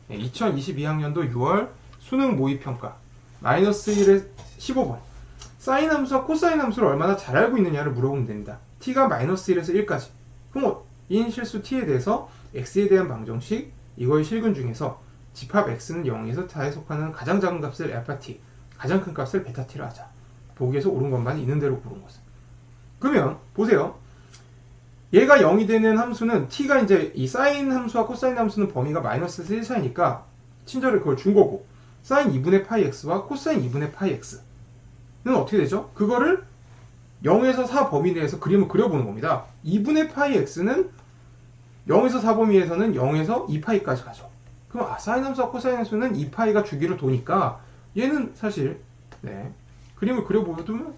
2022학년도 6월 수능 모의평가 마이너스 1에 15번 사인 함수와 코사인 함수를 얼마나 잘 알고 있느냐를 물어보면 됩니다. t가 마이너스 1에서 1까지. 그럼 인 실수 t에 대해서 x에 대한 방정식 이거의 실근 중에서 집합 x는 0에서 4에 속하는 가장 작은 값을 알파 t, 가장 큰 값을 베타 t로 하자. 보기에서 옳은 것만 있는 대로 고른 것은. 그러면 보세요. 얘가 0이 되는 함수는 t가 이제 이 사인 함수와 코사인 함수는 범위가 마이너스에서 1 사이니까 친절히 그걸 준 거고 사인 2분의 파이 x와 코사인 2분의 파이 x는 어떻게 되죠? 그거를 0에서 4 범위 내에서 그림을 그려보는 겁니다. 2분의 파이 x는 0에서 4 범위에서는 0에서 2파이까지 가죠. 그럼 사인 함수와 코사인 함수는 2파이가 주기로 도니까 얘는 사실 그림을 그려보면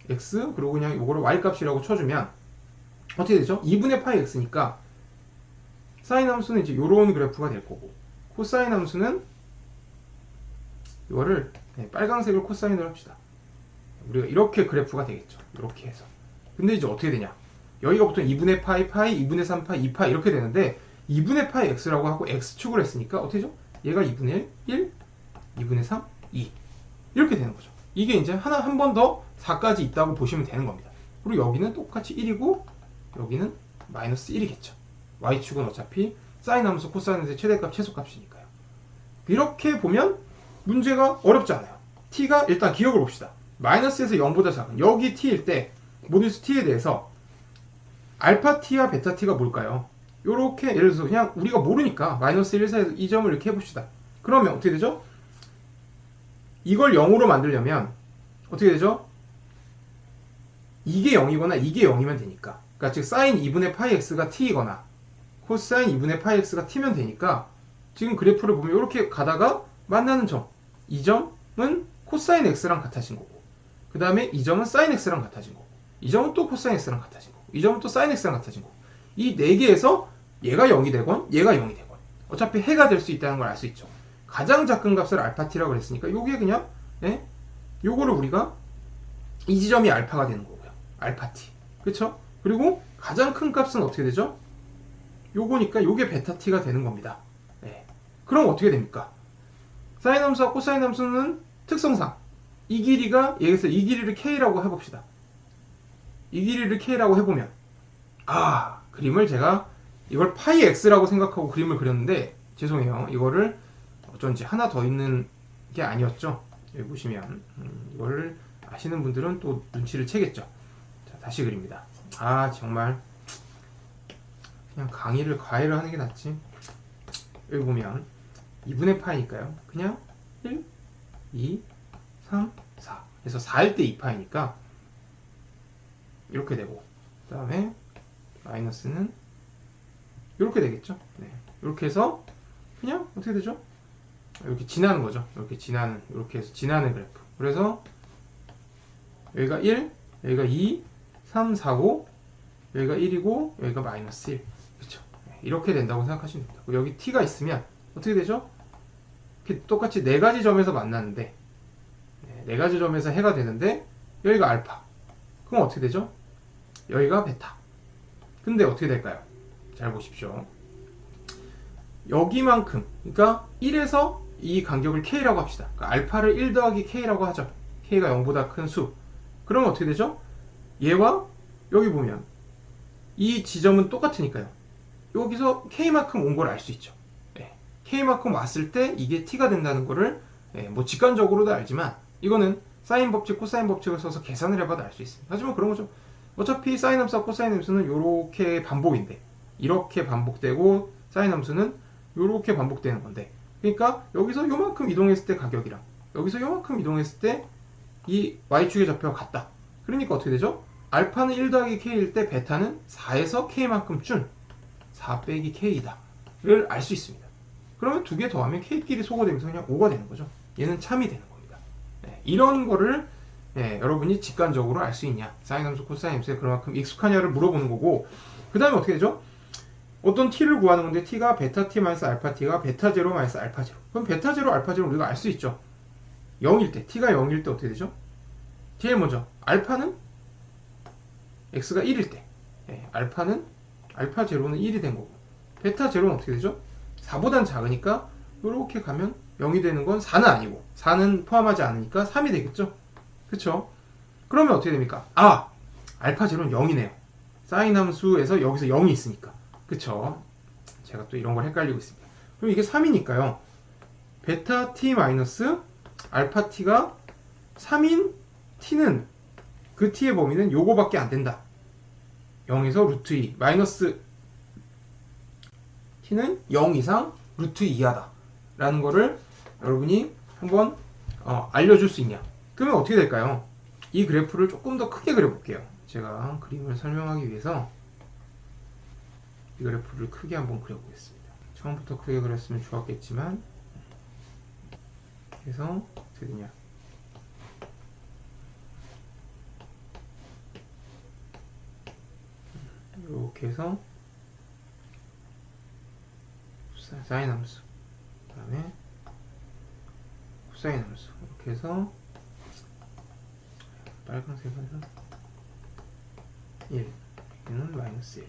x 그리고 그냥 이거를 y 값이라고 쳐주면 어떻게 되죠? 2분의 파이 x니까 사인 함수는 이제 요런 그래프가 될 거고 코사인 함수는 이거를 빨간색을 코사인으로 합시다. 우리가 이렇게 그래프가 되겠죠. 이렇게 해서. 근데 이제 어떻게 되냐? 여기가 보통 2분의 파이, 2분의 3 파이, 2파이 이렇게 되는데 2분의 파이 x라고 하고 x축을 했으니까 어떻게 되죠? 얘가 2분의 1, 2분의 3, 2 이렇게 되는 거죠. 이게 이제 한 번 더 4까지 있다고 보시면 되는 겁니다. 그리고 여기는 똑같이 1이고 여기는 마이너스 1이겠죠. y축은 어차피 사인 함수, 코사인 함수의 최대값, 최소값이니까요. 이렇게 보면 문제가 어렵지 않아요. t가 일단 기억을 봅시다. 마이너스에서 0보다 작은 여기 t일 때 모듈스 t에 대해서 알파 t와 베타 t가 뭘까요? 요렇게 예를 들어서 그냥 우리가 모르니까 마이너스 1, 4에서 이 점을 이렇게 해봅시다. 그러면 어떻게 되죠? 이걸 0으로 만들려면 어떻게 되죠? 이게 0이거나 이게 0이면 되니까 그러니까 즉 사인 2분의 파이 x가 t이거나 코사인 2분의 파이 x가 t면 되니까 지금 그래프를 보면 이렇게 가다가 만나는 점 이 점은 코사인 x랑 같아진 거고 그 다음에 이 점은 사인 x랑 같아진 거고 이 점은 또 코사인 x랑 같아진 거고 이 점은 또 사인 x랑 같아진 거고 이 네 개에서 얘가 0이 되건 얘가 0이 되건 어차피 해가 될 수 있다는 걸 알 수 있죠. 가장 작은 값을 알파 t라고 그랬으니까 요게 그냥 요거를 우리가 이 지점이 알파가 되는 거고요. 알파 t. 그쵸? 그리고 가장 큰 값은 어떻게 되죠? 요거니까 요게 베타 t가 되는 겁니다. 그럼 어떻게 됩니까? 사인 함수와 코사인 함수는 특성상 이 길이가 여기서 이 길이를 k라고 해봅시다. 이 길이를 k라고 해보면 그림을 제가 이걸 파이 x라고 생각하고 그림을 그렸는데 죄송해요. 이거를 어쩐지 하나 더 있는 게 아니었죠. 여기 보시면 이거를 아시는 분들은 또 눈치를 채겠죠. 자, 다시 그립니다. 정말 그냥 과외를 하는 게 낫지. 여기 보면 2분의 파이니까요. 그냥 1, 2, 3, 4 그래서 4일 때 2파이니까 이렇게 되고 그 다음에 마이너스는 이렇게 되겠죠. 이렇게 해서 그냥 어떻게 되죠? 이렇게 지나는 거죠. 이렇게 해서 지나는 그래프. 그래서 여기가 1, 여기가 2, 3, 4, 5 여기가 1이고 여기가 마이너스 1 그렇죠. 이렇게 된다고 생각하시면 됩니다. 여기 t가 있으면 어떻게 되죠? 똑같이 네 가지 점에서 만나는데 네 가지 점에서 해가 되는데 여기가 알파 그럼 어떻게 되죠? 여기가 베타 근데 어떻게 될까요? 잘 보십시오. 여기만큼 그러니까 1에서 이 간격을 k라고 합시다. 그러니까 알파를 1 더하기 k라고 하죠. k가 0보다 큰 수. 그러면 어떻게 되죠? 얘와 여기 보면 이 지점은 똑같으니까요. 여기서 k만큼 온 걸 알 수 있죠. k만큼 왔을 때 이게 t가 된다는 거를 뭐 직관적으로도 알지만 이거는 사인 법칙, 코사인 법칙을 써서 계산을 해봐도 알 수 있습니다. 하지만 그런 거죠. 어차피 사인 함수와 코사인 함수는 이렇게 반복인데 이렇게 반복되고 사인 함수는 이렇게 반복되는 건데 그러니까 여기서 요만큼 이동했을 때 가격이랑 여기서 요만큼 이동했을 때 이 y축의 좌표가 같다. 그러니까 어떻게 되죠? 알파는 1 더하기 k일 때 베타는 4에서 k만큼 준 4 빼기 k이다 를 알 수 있습니다. 그러면 두 개 더하면 k끼리 소거되면서 그냥 5가 되는 거죠. 얘는 참이 되는 겁니다. 이런 거를 여러분이 직관적으로 알 수 있냐 사인 함수, 코사인 함수에 그만큼 익숙하냐를 물어보는 거고 그 다음에 어떻게 되죠? 어떤 t를 구하는 건데 t가 베타 t 마이너스 알파 t가 베타 제로 마이너스 알파 제로 그럼 베타 제로 알파 제로 우리가 알 수 있죠. 0일 때 t가 0일 때 어떻게 되죠? 제일 먼저 알파는 x가 1일 때 알파 제로는 1이 된 거고 베타 제로는 어떻게 되죠? 4보단 작으니까 이렇게 가면 0이 되는 건 4는 아니고 4는 포함하지 않으니까 3이 되겠죠. 그쵸? 그러면 어떻게 됩니까? 아! 알파 제로는 0이네요. 사인 함수에서 여기서 0이 있으니까. 그쵸? 제가 또 이런 걸 헷갈리고 있습니다. 그럼 이게 3이니까요. 베타 t 마이너스 알파 t가 3인 t는 그 t의 범위는 요거밖에 안 된다. 0에서 루트 2 마이너스 t는 0 이상 루트 2 이하다 라는 거를 여러분이 한번 알려줄 수 있냐. 그러면 어떻게 될까요? 이 그래프를 조금 더 크게 그려볼게요. 제가 그림을 설명하기 위해서 이 그래프를 크게 한번 그려보겠습니다. 처음부터 크게 그렸으면 좋았겠지만, 그래서 어떻게 되냐. 이렇게 해서 사인 함수, 그 다음에 코사인 함수, 이렇게 해서 빨간색에서 1, 여기는 마이너스 1,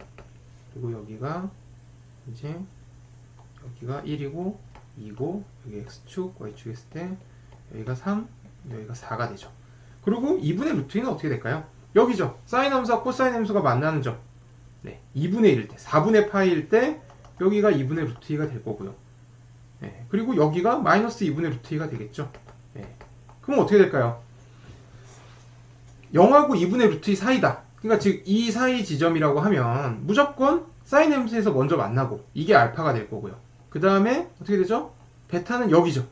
그리고 여기가 이제 여기가 1이고 2고 여기 x축, y축 했을 때 여기가 3, 여기가 4가 되죠. 그리고 2분의 루트 2는 어떻게 될까요? 여기죠. 사인 함수와 코사인 함수가 만나는 점. 네, 2분의 1일 때, 4분의 파이일 때 여기가 2분의 루트 2가 될 거고요. 네, 그리고 여기가 마이너스 2분의 루트 2가 되겠죠. 네, 그럼 어떻게 될까요? 0하고 2분의 루트 2 사이다. 그러니까 즉 이 사이 지점이라고 하면 무조건 사인 함수에서 먼저 만나고 이게 알파가 될 거고요. 그 다음에 어떻게 되죠? 베타는 여기죠.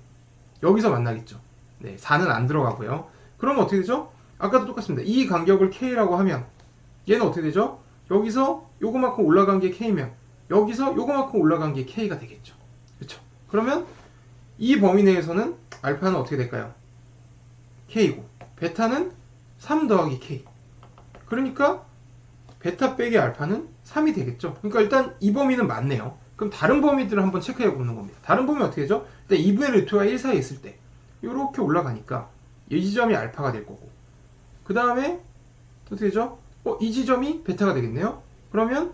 여기서 만나겠죠. 네, 4는 안 들어가고요. 그러면 어떻게 되죠? 아까도 똑같습니다. 이 간격을 K라고 하면 얘는 어떻게 되죠? 여기서 요거만큼 올라간 게 K면 여기서 요거만큼 올라간 게 K가 되겠죠. 그렇죠? 그러면 이 범위 내에서는 알파는 어떻게 될까요? K고 베타는 3 더하기 K. 그러니까 베타 빼기 알파는 3이 되겠죠. 그러니까 일단 이 범위는 맞네요. 그럼 다른 범위들을 한번 체크해 보는 겁니다. 다른 범위 어떻게 되죠? 일단 2분의 루트와 1 사이에 있을 때 이렇게 올라가니까 이 지점이 알파가 될 거고, 그 다음에 어떻게 되죠? 이 지점이 베타가 되겠네요. 그러면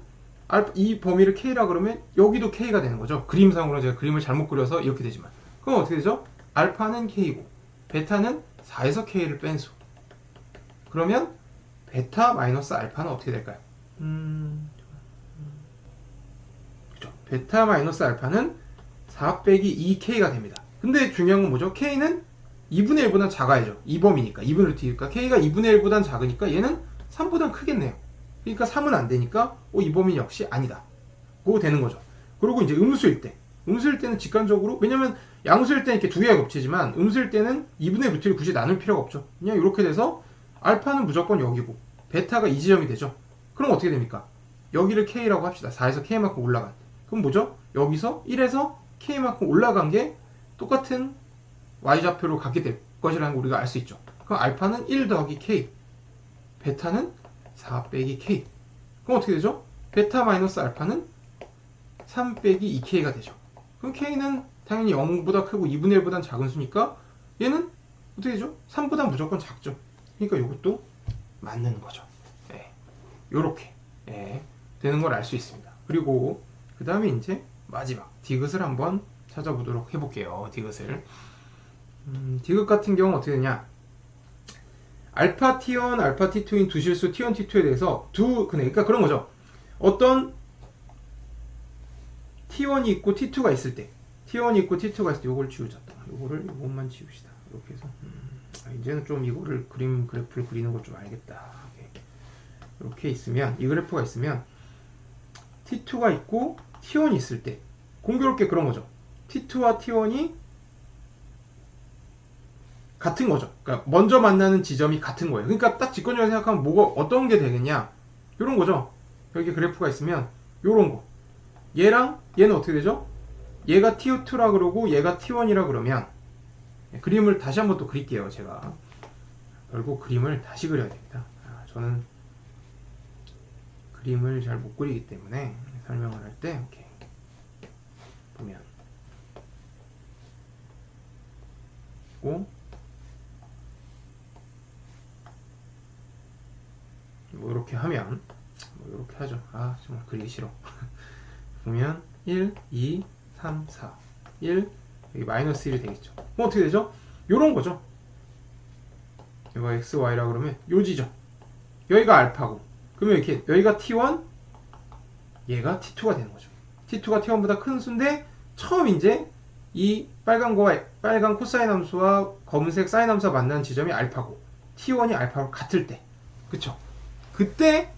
이 범위를 K라 그러면 여기도 K가 되는 거죠. 그림상으로 제가 그림을 잘못 그려서 이렇게 되지만, 그럼 어떻게 되죠? 알파는 K고 베타는 4에서 K를 뺀 수. 그러면 베타 마이너스 알파는 어떻게 될까요? 그렇죠. 베타 마이너스 알파는 4 빼기 2K가 됩니다. 근데 중요한 건 뭐죠? K는 2분의 1보다 작아야죠. 이 범위니까 2분의 루트니까 K가 2분의 1보다 작으니까 얘는 3보다 크겠네요. 그러니까 3은 안 되니까 이 범위 역시 아니다. 그거 되는 거죠. 그리고 이제 음수일 때는 직관적으로, 왜냐면 양수일 때는 이렇게 두 개가 겹치지만 음수일 때는 2분의 루트를 굳이 나눌 필요가 없죠. 그냥 이렇게 돼서 알파는 무조건 여기고 베타가 이 지점이 되죠. 그럼 어떻게 됩니까? 여기를 K라고 합시다. 4에서 K만큼 올라간. 그럼 뭐죠? 여기서 1에서 K만큼 올라간 게 똑같은 Y좌표로 가게 될 것이라는 걸 우리가 알 수 있죠. 그럼 알파는 1 더하기 K, 베타는 4 빼기 K. 그럼 어떻게 되죠? 베타 마이너스 알파는 3 빼기 2K가 되죠. 그럼 K는 당연히 0보다 크고 2분의 1보다 작은 수니까 얘는 어떻게 되죠? 3보다 무조건 작죠. 그러니까 이것도 맞는 거죠. 네. 요렇게 되는 걸 알 수 있습니다. 그리고 그 다음에 이제 마지막 디귿을 한번 찾아보도록 해볼게요. 디귿을. 디귿 같은 경우는 어떻게 되냐? 알파 T1, 알파 T2인 두 실수 T1, T2에 대해서 그러니까 그런 거죠. 어떤 T1이 있고 T2가 있을 때, T1이 있고 T2가 있을 때, 요걸 지우자. 요것만 지웁시다. 이렇게 해서 이제는 좀 이거를 그래프를 그리는 걸 좀 알겠다. 이렇게 있으면, 이 그래프가 있으면 T2가 있고 T1이 있을 때 공교롭게 그런 거죠. T2와 T1이 같은 거죠. 그러니까 먼저 만나는 지점이 같은 거예요. 그러니까 딱 직관적으로 생각하면 뭐가 어떤 게 되겠냐? 이런 거죠. 여기 그래프가 있으면 요런 거. 얘랑 얘는 어떻게 되죠? 얘가 T2라 그러고 얘가 T1이라 그러면, 그림을 다시 한번 또 그릴게요. 제가 결국 그림을 다시 그려야 됩니다. 저는 그림을 잘 못 그리기 때문에 설명을 할 때 이렇게 보면 뭐 이렇게 하면 뭐 이렇게 하죠. 정말 그리기 싫어. 보면 1, 2, 3, 4 1, 여기 마이너스 1이 되겠죠. 그럼 어떻게 되죠? 요런 거죠. 이거 x, y라 그러면 요지죠. 여기가 알파고, 그러면 이렇게 여기가 t1, 얘가 t2가 되는 거죠. t2가 t1보다 큰 수인데 처음 이제 이 빨간 코사인 함수와 검은색 사인 함수가 만나는 지점이 알파고 t1이 알파와 같을 때, 그쵸? 그때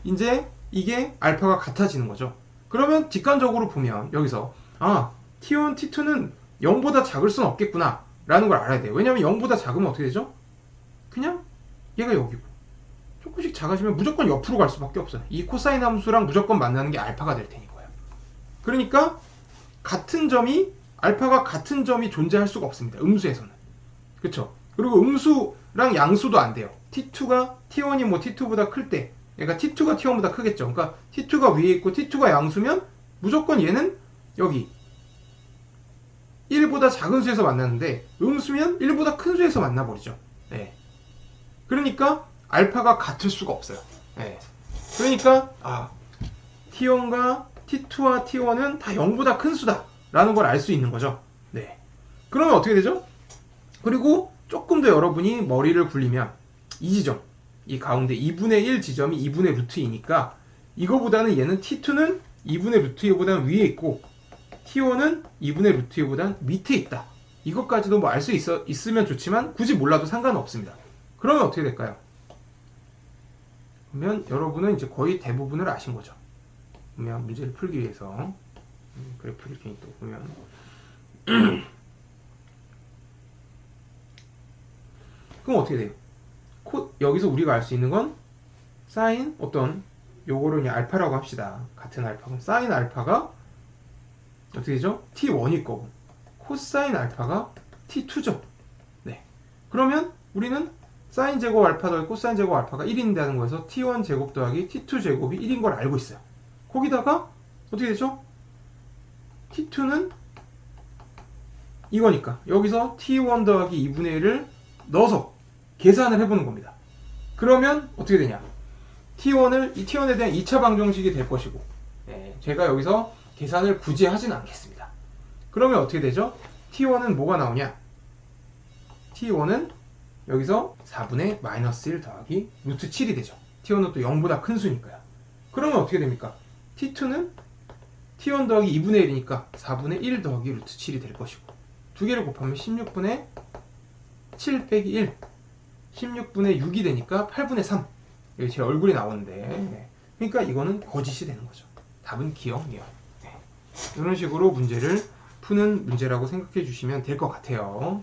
이제 이게 알파가 같아지는 거죠. 그러면 직관적으로 보면 여기서 t1, t2는 0보다 작을 수는 없겠구나 라는 걸 알아야 돼요. 왜냐면 0보다 작으면 어떻게 되죠? 그냥 얘가 여기고 조금씩 작아지면 무조건 옆으로 갈 수밖에 없어요. 이 코사인 함수랑 무조건 만나는 게 알파가 될 테니까요. 그러니까 알파가 같은 점이 존재할 수가 없습니다. 음수에서는. 그쵸? 그리고 음수랑 양수도 안 돼요. t2가 t1이 뭐 t2보다 클 때, 그러니까 t2가 t1보다 크겠죠. 그러니까 t2가 위에 있고 t2가 양수면 무조건 얘는 여기 1보다 작은 수에서 만나는데, 음수면 1보다 큰 수에서 만나버리죠. 네. 그러니까 알파가 같을 수가 없어요. 네. 그러니까 t1과 t2와 t1은 다 0보다 큰 수다 라는 걸 알 수 있는 거죠. 네. 그러면 어떻게 되죠? 그리고 조금 더 여러분이 머리를 굴리면 이 지점, 이 가운데 2분의 1 지점이 2분의 루트 2니까 이거보다는 얘는 t2는 2분의 루트 2보다는 위에 있고 t1은 2분의 루트 2보다는 밑에 있다. 이것까지도 뭐 알 수 있으면 좋지만 굳이 몰라도 상관없습니다. 그러면 어떻게 될까요? 그러면 여러분은 이제 거의 대부분을 아신 거죠. 그러면 문제를 풀기 위해서 그래프를 이렇게 또 보면 그럼 어떻게 돼요? 여기서 우리가 알 수 있는 건 사인 요거를 그냥 알파라고 합시다. 같은 알파. 그럼 사인 알파가 어떻게 되죠? t1일 거고 코사인 알파가 t2죠. 네. 그러면 우리는 사인 제곱 알파 더하기 코사인 제곱 알파가 1인다는 거에서 t1 제곱 더하기 t2 제곱이 1인 걸 알고 있어요. 거기다가 어떻게 되죠? t2는 이거니까 여기서 t1 더하기 2분의 1을 넣어서 계산을 해보는 겁니다. 그러면 어떻게 되냐? t1에 대한 2차 방정식이 될 것이고, 제가 여기서 계산을 굳이 하진 않겠습니다. 그러면 어떻게 되죠? t1은 뭐가 나오냐? t1은 여기서 4분의 마이너스 1 더하기 루트 7이 되죠. t1은 또 0보다 큰 수니까요. 그러면 어떻게 됩니까? t2는 t1 더하기 2분의 1이니까 4분의 1 더하기 루트 7이 될 것이고, 두 개를 곱하면 16분의 7 빼기 1, 16분의 6이 되니까 8분의 3. 여기 제 얼굴이 나오는데, 그러니까 이거는 거짓이 되는 거죠. 답은 기억이요. 이런 식으로 문제를 푸는 문제라고 생각해 주시면 될 것 같아요.